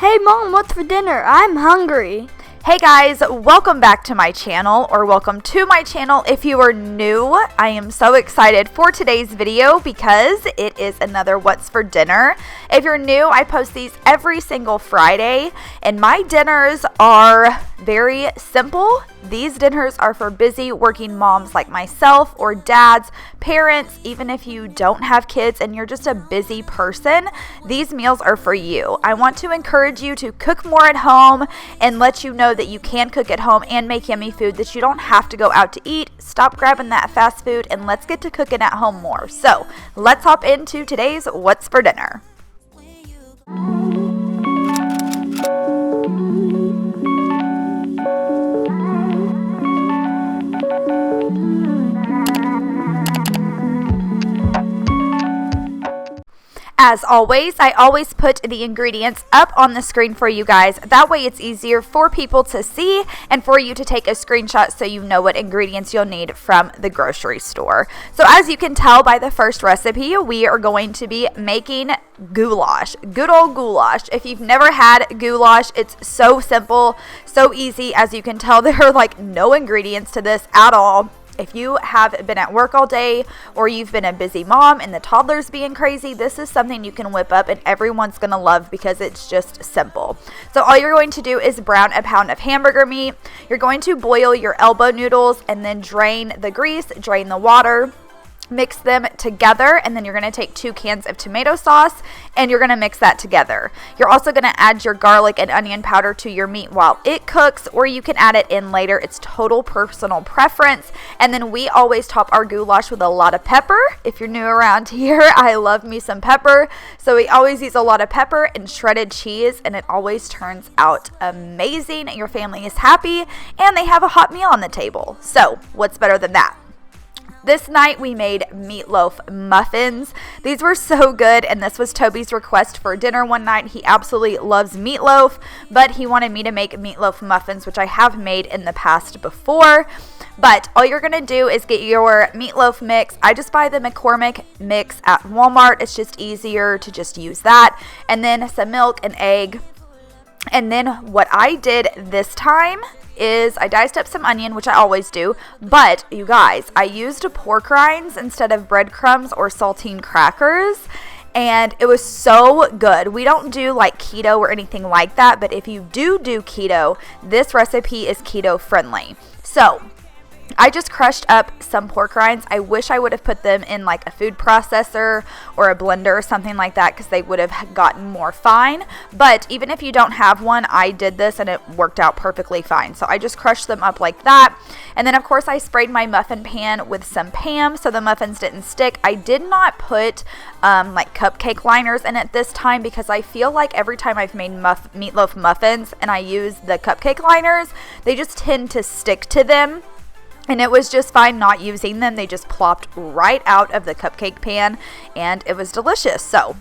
Hey Mom, what's for dinner? I'm hungry. Hey guys, welcome back to my channel, or welcome to my channel if you are new. I am so excited for today's video because it is another What's for Dinner. If you're new, I post these every single Friday, and my dinners are very simple. These dinners are for busy working moms like myself, or dads, parents. Even if you don't have kids and you're just a busy person, these meals are for you. I want to encourage you to cook more at home and let you know that you can cook at home and make yummy food, that you don't have to go out to eat. Stop grabbing that fast food and let's get to cooking at home more. So let's hop into today's What's for Dinner. As always, I always put the ingredients up on the screen for you guys. That way it's easier for people to see and for you to take a screenshot so you know what ingredients you'll need from the grocery store. So as you can tell by the first recipe, we are going to be making goulash. Good old goulash. If you've never had goulash, it's so simple, so easy. As you can tell, there are like no ingredients to this at all. If you have been at work all day, or you've been a busy mom and the toddler's being crazy, this is something you can whip up and everyone's going to love because it's just simple. So all you're going to do is brown a pound of hamburger meat. You're going to boil your elbow noodles and then drain the grease, drain the water. Mix them together, and then you're going to take 2 cans of tomato sauce and you're going to mix that together. You're also going to add your garlic and onion powder to your meat while it cooks, or you can add it in later. It's total personal preference. And then we always top our goulash with a lot of pepper. If you're new around here, I love me some pepper. So we always use a lot of pepper and shredded cheese, and it always turns out amazing. Your family is happy and they have a hot meal on the table. So what's better than that? This night we made Meatloaf Muffins. These were so good, and this was Toby's request for dinner one night. He absolutely loves meatloaf, but he wanted me to make Meatloaf Muffins, which I have made in the past before. But all you're going to do is get your meatloaf mix. I just buy the McCormick mix at Walmart. It's just easier to just use that. And then some milk and egg. And then what I did this time is I diced up some onion, which I always do, but you guys, I used pork rinds instead of breadcrumbs or saltine crackers, and it was so good. We don't do like keto or anything like that, but if you do keto, this recipe is keto friendly. So I just crushed up some pork rinds. I wish I would have put them in like a food processor or a blender or something like that, because they would have gotten more fine. But even if you don't have one, I did this and it worked out perfectly fine. So I just crushed them up like that. And then of course I sprayed my muffin pan with some Pam so the muffins didn't stick. I did not put like cupcake liners in it this time, because I feel like every time I've made meatloaf muffins and I use the cupcake liners, they just tend to stick to them. And it was just fine not using them. They just plopped right out of the cupcake pan, and it was delicious. So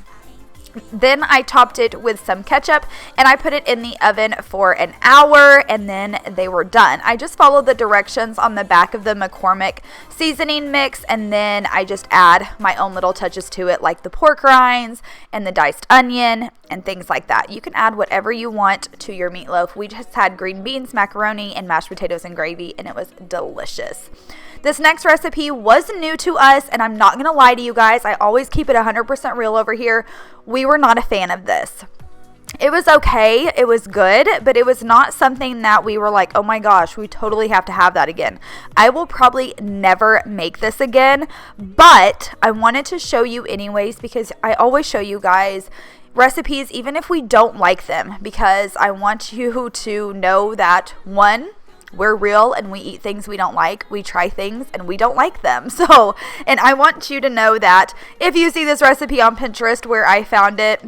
then I topped it with some ketchup and I put it in the oven for an hour, and then they were done. I just followed the directions on the back of the McCormick seasoning mix, and then I just add my own little touches to it, like the pork rinds and the diced onion and things like that. You can add whatever you want to your meatloaf. We just had green beans, macaroni, and mashed potatoes and gravy, and it was delicious. This next recipe was new to us, and I'm not going to lie to you guys. I always keep it 100% real over here. We were not a fan of this. It was okay. It was good, but it was not something that we were like, oh my gosh, we totally have to have that again. I will probably never make this again, but I wanted to show you anyways, because I always show you guys recipes even if we don't like them, because I want you to know that, one, we're real and we eat things we don't like. We try things and we don't like them. So, and I want you to know that if you see this recipe on Pinterest where I found it,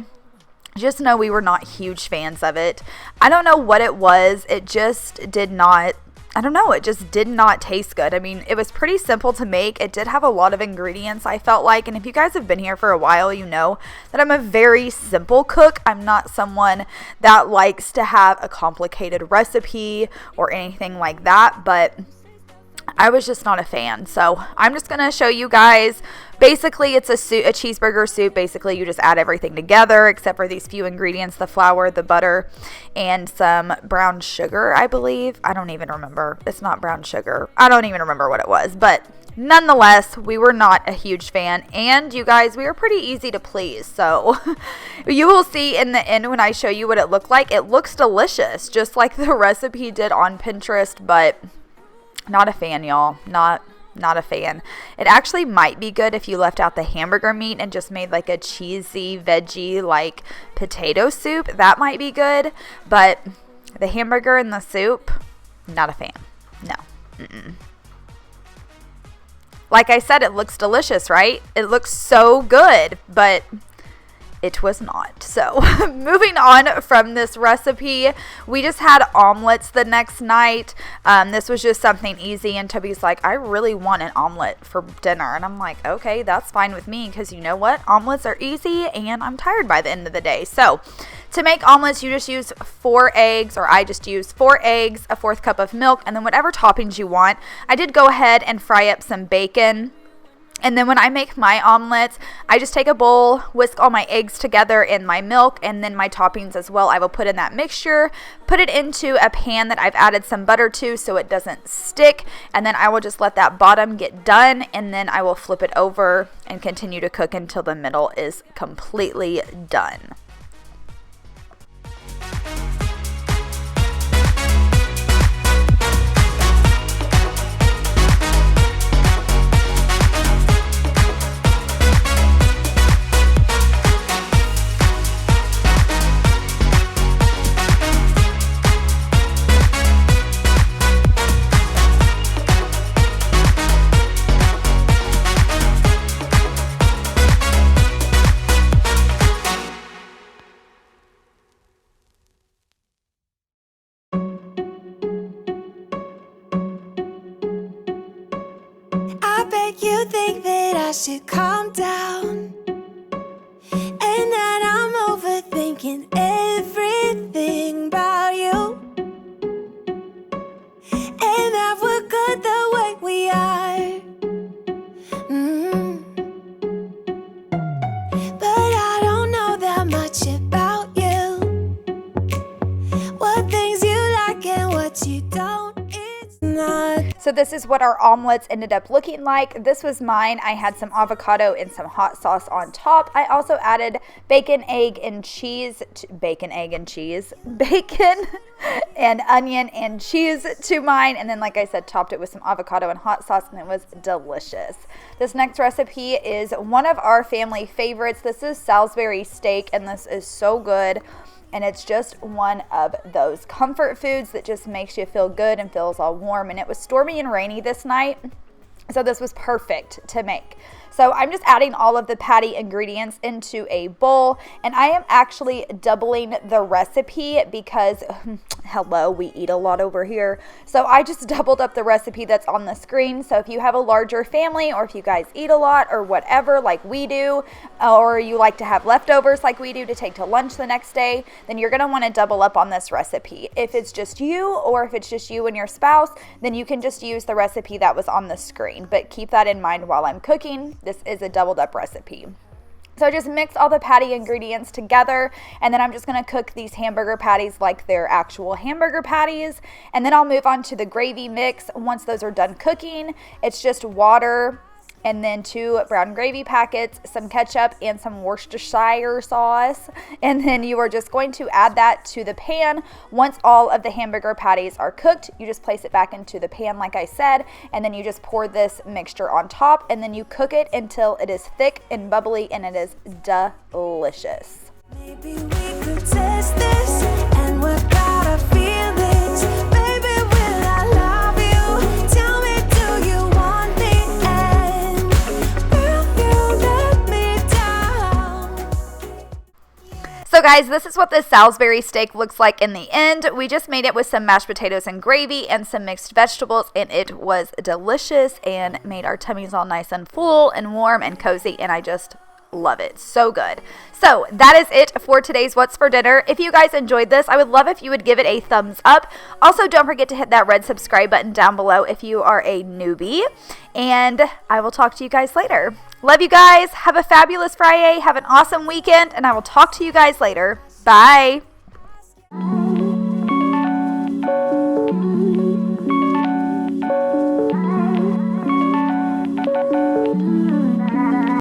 just know we were not huge fans of it. I don't know what it was. It just did not, I don't know, it just did not taste good. I mean, it was pretty simple to make. It did have a lot of ingredients, I felt like. And if you guys have been here for a while, you know that I'm a very simple cook. I'm not someone that likes to have a complicated recipe or anything like that. But I was just not a fan. So I'm just going to show you guys. Basically, it's a cheeseburger soup. Basically, you just add everything together except for these few ingredients, the flour, the butter, and some brown sugar, I believe. I don't even remember. It's not brown sugar. I don't even remember what it was. But nonetheless, we were not a huge fan. And you guys, we were pretty easy to please. So you will see in the end when I show you what it looked like. It looks delicious, just like the recipe did on Pinterest, but not a fan, y'all. Not a fan. It actually might be good if you left out the hamburger meat and just made like a cheesy veggie like potato soup. That might be good, but the hamburger and the soup, not a fan. No. Like I said, it looks delicious, right? It looks so good, but it was not. So moving on from this recipe, we just had omelets the next night. This was just something easy, and Toby's like, I really want an omelet for dinner. And I'm like, okay, that's fine with me, because you know what? Omelets are easy and I'm tired by the end of the day. So to make omelets, you just use 4 eggs, or I just use 4 eggs, a 1/4 cup of milk, and then whatever toppings you want. I did go ahead and fry up some bacon. And then when I make my omelets, I just take a bowl, whisk all my eggs together in my milk, and then my toppings as well. I will put in that mixture, put it into a pan that I've added some butter to so it doesn't stick, and then I will just let that bottom get done, and then I will flip it over and continue to cook until the middle is completely done. You think that I should calm down, and that I'm overthinking everything about you, and that we're good the way we are. But I don't know that much about you, what things you like and what you don't. It's not. So this is what our omelets ended up looking like. This was mine. I had some avocado and some hot sauce on top. I also added bacon, egg, and cheese. Bacon, and onion and cheese to mine. And then, like I said, topped it with some avocado and hot sauce, and it was delicious. This next recipe is one of our family favorites. This is Salisbury steak, and this is so good. And it's just one of those comfort foods that just makes you feel good and feels all warm. And it was stormy and rainy this night, so this was perfect to make. So I'm just adding all of the patty ingredients into a bowl, and I am actually doubling the recipe because, hello, we eat a lot over here. So I just doubled up the recipe that's on the screen. So if you have a larger family, or if you guys eat a lot or whatever like we do, or you like to have leftovers like we do to take to lunch the next day, then you're going to want to double up on this recipe. If it's just you, or if it's just you and your spouse, then you can just use the recipe that was on the screen. But keep that in mind while I'm cooking. This is a doubled up recipe. So I just mix all the patty ingredients together, and then I'm just going to cook these hamburger patties like they're actual hamburger patties, and then I'll move on to the gravy mix. Once those are done cooking, it's just water, and then 2 brown gravy packets, some ketchup, and some Worcestershire sauce. And then you are just going to add that to the pan. Once all of the hamburger patties are cooked, you just place it back into the pan like I said, and then you just pour this mixture on top, and then you cook it until it is thick and bubbly, and it is delicious. Maybe we could test this and work out our feelings. Baby, will I love you? Tell me, do you want me? And will you let me down? So guys, this is what the Salisbury steak looks like in the end. We just made it with some mashed potatoes and gravy and some mixed vegetables, and it was delicious and made our tummies all nice and full and warm and cozy, and I just love it. So good. So that is it for today's What's for Dinner. If you guys enjoyed this, I would love if you would give it a thumbs up. Also, don't forget to hit that red subscribe button down below if you are a newbie. And I will talk to you guys later. Love you guys. Have a fabulous Friday. Have an awesome weekend. And I will talk to you guys later. Bye.